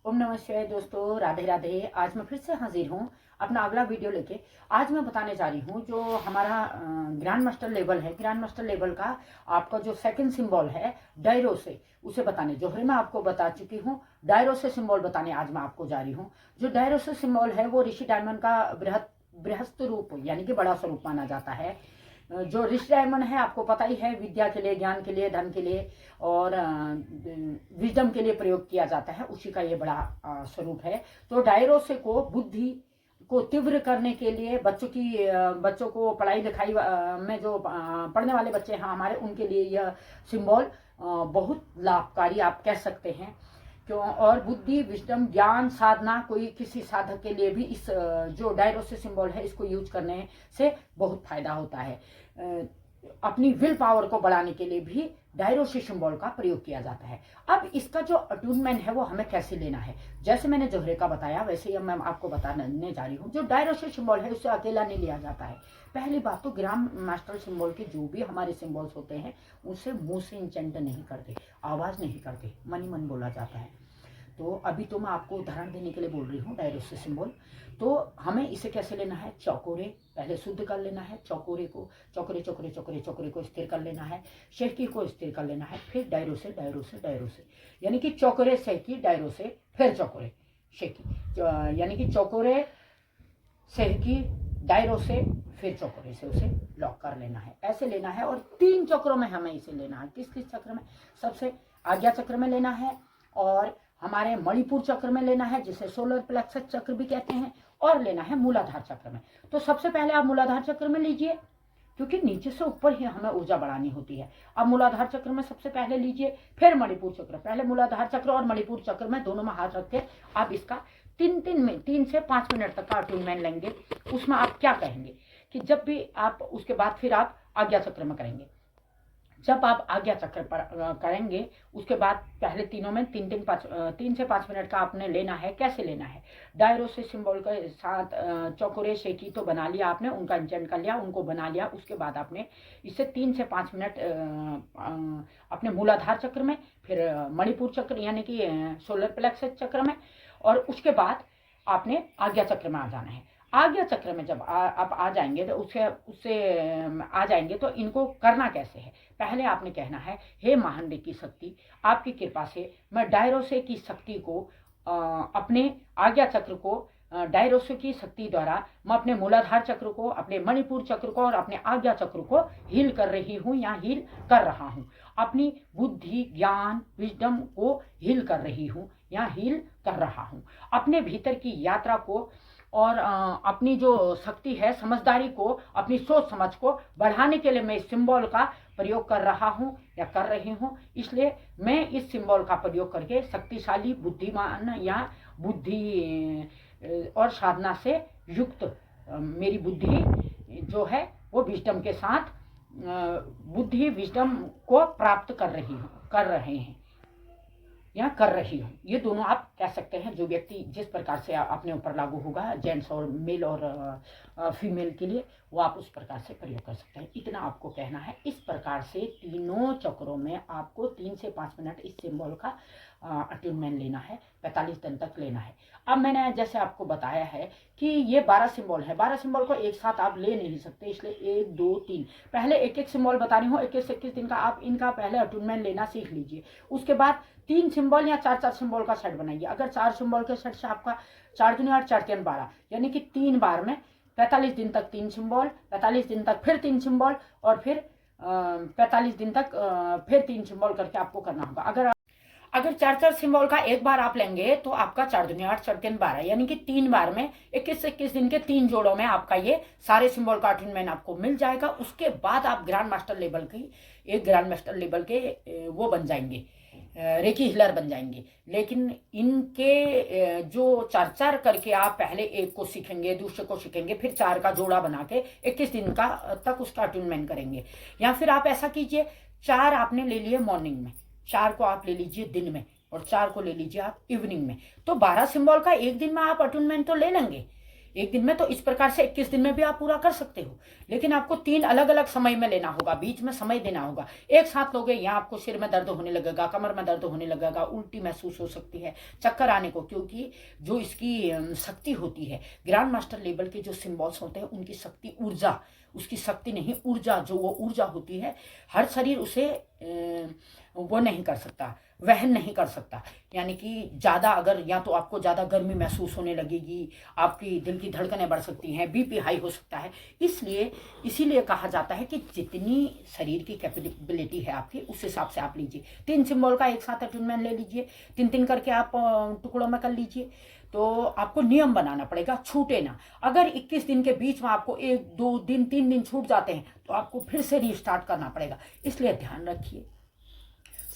ओम नमः शिवाय दोस्तों, राधे राधे। आज मैं फिर से हाजिर हूँ अपना अगला वीडियो लेके। आज मैं बताने जा रही हूँ जो हमारा ग्रैंड मास्टर लेवल है। ग्रैंड मास्टर लेवल का आपका जो सेकंड सिंबल है डायरो से, उसे बताने जोहरे मैं आपको बता चुकी हूँ। डायरो से सिंबल बताने आज मैं आपको जा रही हूँ। जो डायरो से सिंबल है वो ऋषि डायमंड का बृहस्थ रूप यानी कि बड़ा स्वरूप माना जाता है। जो रिच डायमंड है आपको पता ही है, विद्या के लिए, ज्ञान के लिए, धन के लिए और विजडम के लिए प्रयोग किया जाता है। उसी का ये बड़ा स्वरूप है। तो डायरोसे को बुद्धि को तीव्र करने के लिए बच्चों को पढ़ाई लिखाई में जो पढ़ने वाले बच्चे हैं हमारे, उनके लिए यह सिंबल बहुत लाभकारी आप कह सकते हैं। क्यों? और बुद्धि, विजडम, ज्ञान, साधना, कोई किसी साधक के लिए भी इस जो डायरोसे सिंबल है इसको यूज करने से बहुत फायदा होता है। अपनी विल पावर को बढ़ाने के लिए भी डायरोसे सिंबल का प्रयोग किया जाता है। अब इसका जो अटूनमेंट है वो हमें कैसे लेना है, जैसे मैंने जोहरे का बताया वैसे ही मैं आपको बताने जा रही हूँ। जो डायरोसे सिंबल है उससे अकेला नहीं लिया जाता है। पहली बात तो ग्राम मास्टर सिंबल के जो भी हमारे सिंबल्स होते हैं उनसे मुंह से इंचेंट नहीं करते, आवाज नहीं करते, मन ही मन बोला जाता है। तो अभी तो मैं आपको उदाहरण देने के लिए बोल रही हूँ डायरोसे सिंबल। तो हमें इसे कैसे लेना है, चौकोरे पहले शुद्ध कर लेना है। चौकोरे को चौकोरे चौकोरे चौकोरे चौकोरे को स्थिर कर लेना है। शेकी को स्थिर कर लेना है। फिर डायरोसे डायरोसे डायरोसे यानी कि चौकोरे सेकी डायरोसे फिर चौकोरे शेकी, यानी कि चौकोरे सेकी डायरोसे फिर चौकोरे से उसे लॉक कर लेना है। ऐसे लेना है और 3 चक्रों में हमें इसे लेना है। किस किस चक्र में? सबसे आज्ञा चक्र में लेना है और हमारे मणिपुर चक्र में लेना है, जिसे सोलर प्लेक्सस चक्र भी कहते हैं, और लेना है मूलाधार चक्र में। तो सबसे पहले आप मूलाधार चक्र में लीजिए, क्योंकि नीचे से ऊपर ही हमें ऊर्जा बढ़ानी होती है। अब मूलाधार चक्र में सबसे पहले लीजिए, फिर मणिपुर चक्र। पहले मूलाधार चक्र और मणिपुर चक्र में दोनों में हाथ रख के आप इसका 3 से 5 मिनट तक का अटूनमेंट लेंगे। उसमें आप क्या कहेंगे कि जब भी आप उसके बाद फिर आप आज्ञा चक्र में करेंगे। जब आप आज्ञा चक्र पर करेंगे उसके बाद पहले तीनों में 3 से 5 मिनट का आपने लेना है। कैसे लेना है? डायरोसे सिंबल के साथ चौकोरे शेकी तो बना लिया आपने, उनका इंचेंट कर लिया, उनको बना लिया। उसके बाद आपने इसे 3 से 5 मिनट अपने मूलाधार चक्र में, फिर मणिपुर चक्र यानी कि सोलर प्लेक्सस चक्र में, और उसके बाद आपने आज्ञा चक्र में आ जाना है। आज्ञा चक्र में जब आप आ जाएंगे तो उससे आ जाएंगे तो इनको करना कैसे है? पहले आपने कहना है, हे महांडे की शक्ति, आपकी कृपा से मैं डायरोसे की शक्ति को अपने आज्ञा चक्र को डायरोसे की शक्ति द्वारा मैं अपने मूलाधार चक्र को, अपने मणिपुर चक्र को और अपने आज्ञा चक्र को हील कर रही हूँ या हील कर रहा हूँ। अपनी बुद्धि, ज्ञान, विजडम को हील कर रही हूँ या हील कर रहा हूँ। अपने भीतर की यात्रा को और अपनी जो शक्ति है, समझदारी को, अपनी सोच समझ को बढ़ाने के लिए मैं इस सिंबल का प्रयोग कर रहा हूँ या कर रही हूँ। इसलिए मैं इस सिंबल का प्रयोग करके शक्तिशाली, बुद्धिमान या बुद्धि और साधना से युक्त मेरी बुद्धि जो है वो विजडम के साथ बुद्धि विजडम को प्राप्त कर रहे हैं या कर रही हूँ। ये दोनों आप कह सकते हैं। जो व्यक्ति जिस प्रकार से अपने ऊपर लागू होगा, जेंट्स और मेल और फीमेल के लिए, वो आप उस प्रकार से प्रयोग कर सकते हैं। इतना आपको कहना है। इस प्रकार से तीनों चक्रों में आपको 3 से 5 मिनट इस सिंबल का अटूनमेंट लेना है, 45 दिन तक लेना है। अब मैंने जैसे आपको बताया है कि ये 12 सिंबल है। 12 सिंबल को एक साथ आप ले नहीं सकते, इसलिए 1 2 3 पहले एक एक सिंबल बता रही हूँ। 21 दिन का आप इनका पहले अटूनमेंट लेना सीख लीजिए। उसके बाद 3 सिंबल या 4 सिंबल का सेट बनाइए। अगर 4 सिंबल के सेट से आपका 4 दूनी 8 4 3 12 यानी कि 3 बार में 45 दिन तक 3 सिंबल, 45 दिन तक फिर 3 सिंबल और फिर 45 दिन तक फिर 3 सिंबल करके आपको करना होगा। अगर 4 सिंबल का एक बार आप लेंगे तो आपका 4 दूनी 8 4 3 12 यानी कि 3 बार में 21 दिन के 3 जोड़ों में आपका ये सारे सिंबल का अटूनमेंट आपको मिल जाएगा। उसके बाद आप ग्रैंड मास्टर लेवल के वो बन जाएंगे, रेकी हीलर बन जाएंगे। लेकिन इनके जो 4 करके आप पहले एक को सीखेंगे, दूसरे को सीखेंगे, फिर 4 का जोड़ा बना के 21 दिन का तक उसका अटूनमेंट करेंगे। या फिर आप ऐसा कीजिए, 4 आपने ले लिए मॉर्निंग में, 4 को आप ले लीजिए दिन में और 4 को ले लीजिए आप इवनिंग में। तो 12 सिंबल का एक दिन में आप अटूनमेंट तो ले लेंगे, एक दिन में तो इस प्रकार से 21 दिन में भी आप पूरा कर सकते हो, लेकिन आपको 3 अलग अलग समय में लेना होगा, बीच में समय देना होगा। एक साथ लोगे, यहाँ आपको सिर में दर्द होने लगेगा, कमर में दर्द होने लगेगा, उल्टी महसूस हो सकती है, चक्कर आने को, क्योंकि जो इसकी शक्ति होती है, ग्रैंड मास्टर लेवल के जो सिम्बॉल्स होते हैं उनकी शक्ति, ऊर्जा, उसकी शक्ति नहीं ऊर्जा, जो वो ऊर्जा होती है, हर शरीर उसे वो नहीं कर सकता, वहन नहीं कर सकता। यानी कि ज़्यादा अगर, या तो आपको ज़्यादा गर्मी महसूस होने लगेगी, आपकी दिल की धड़कनें बढ़ सकती हैं, बीपी हाई हो सकता है। इसीलिए कहा जाता है कि जितनी शरीर की कैपेबिलिटी है आपकी, उस हिसाब से आप लीजिए। 3 सिंबल का एक साथ अटूनमेंट ले लीजिए, 3-3 करके आप टुकड़ों में कर लीजिए। तो आपको नियम बनाना पड़ेगा, छूटे ना। अगर 21 दिन के बीच में आपको 1-2 दिन 3 दिन छूट जाते हैं तो आपको फिर से रीस्टार्ट करना पड़ेगा। इसलिए ध्यान रखिए,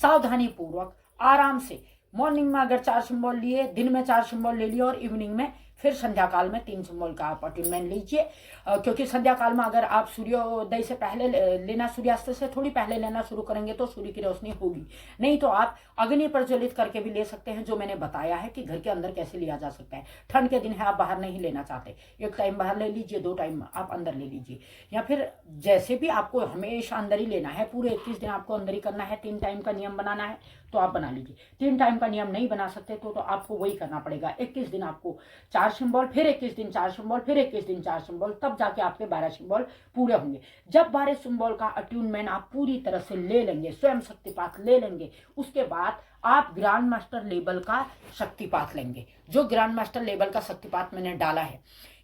सावधानी पूर्वक, आराम से। मॉर्निंग में अगर 4 सिंबल लिए, दिन में 4 सिंबल ले लिए, और इवनिंग में फिर संध्या काल में 3 सिंबल का आप अटूनमेंट लीजिए। क्योंकि संध्या काल में अगर आप सूर्योदय से पहले लेना, सूर्यास्त से थोड़ी पहले लेना शुरू करेंगे तो सूर्य की रोशनी होगी। नहीं तो आप अग्नि प्रज्वलित करके भी ले सकते हैं, जो मैंने बताया है कि घर के अंदर कैसे लिया जा सकता है। ठंड के दिन है, आप बाहर नहीं लेना चाहते, 1 टाइम बाहर ले लीजिए, 2 टाइम आप अंदर ले लीजिए। या फिर जैसे भी आपको हमेशा अंदर ही लेना है, पूरे 21 दिन आपको अंदर ही करना है, 3 टाइम का नियम बनाना है तो आप बना लीजिए। 3 टाइम का नियम नहीं बना सकते तो आपको वही करना पड़ेगा। 21 दिन आपको 4 सिंबल, फिर 21 दिन 4 सिंबल, फिर 21 दिन 4 सिंबल, तब जाके आपके 12 सिंबल पूरे होंगे। जब 12 सिंबल का अट्यूनमेंट आप पूरी तरह से ले लेंगे, स्वयं शक्तिपात ले लेंगे, उसके बाद आप ग्रैंड मास्टर लेवल का शक्तिपात लेंगे। जो ग्रैंड मास्टर लेवल का शक्तिपात मैंने डाला है,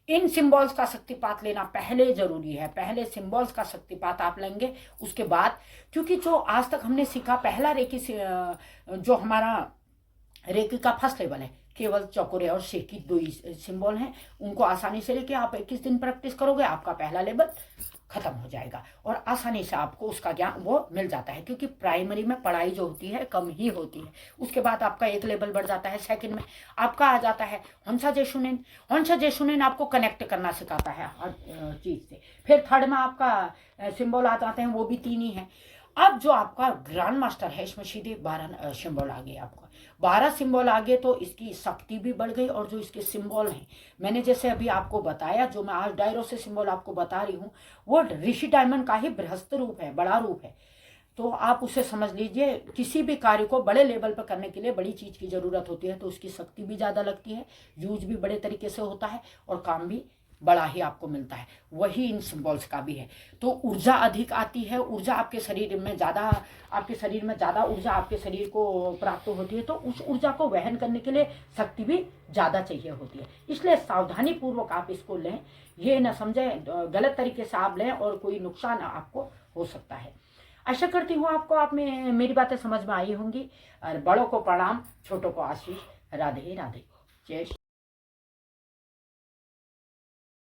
इन सिंबल्स का शक्तिपात लेना पहले जरूरी है। पहले सिंबल्स का शक्तिपात आप लेंगे, उसके बाद, क्योंकि जो आज तक हमने सीखा, पहला रेकी जो हमारा रेकी का फर्स्ट लेवल है, केवल चौकोरे और शेकी 2 ही सिंबल हैं। उनको आसानी से लेके आप 21 दिन प्रैक्टिस करोगे, आपका पहला लेवल खत्म हो जाएगा और आसानी से आपको उसका ज्ञान वो मिल जाता है। क्योंकि प्राइमरी में पढ़ाई जो होती है कम ही होती है, उसके बाद आपका एक लेवल बढ़ जाता है। सेकंड में आपका आ जाता है हंसा जैशुनेन। हंसा जैशुनेन आपको कनेक्ट करना सिखाता है हर चीज़ से। फिर थर्ड में आपका सिंबल आ जाते हैं, वो भी 3 ही हैं। अब जो आपका ग्रैंड मास्टर है, इसमें सीधे 12 सिंबल आ गए। आपका 12 सिंबल आ गए तो इसकी शक्ति भी बढ़ गई, और जो इसके सिंबल हैं, मैंने जैसे अभी आपको बताया, जो मैं आज डायरो से सिंबल आपको बता रही हूँ, वो ऋषि डायमंड का ही बृहस्पति रूप है, बड़ा रूप है। तो आप उसे समझ लीजिए, किसी भी कार्य को बड़े लेवल पर करने के लिए बड़ी चीज़ की ज़रूरत होती है, तो उसकी शक्ति भी ज़्यादा लगती है, यूज भी बड़े तरीके से होता है, और काम भी बड़ा ही आपको मिलता है। वही इन सिंबल्स का भी है। तो ऊर्जा अधिक आती है, ऊर्जा आपके शरीर में ज़्यादा, आपके शरीर में ज़्यादा ऊर्जा आपके शरीर को प्राप्त होती है, तो उस ऊर्जा को वहन करने के लिए शक्ति भी ज़्यादा चाहिए होती है। इसलिए सावधानी पूर्वक आप इसको लें, ये न समझें गलत तरीके से आप लें और कोई नुकसान आपको हो सकता है। आशा करती हूँ आपको आप में मेरी बातें समझ में आई होंगी। और बड़ों को प्रणाम, छोटों को आशीष। राधे राधे। जय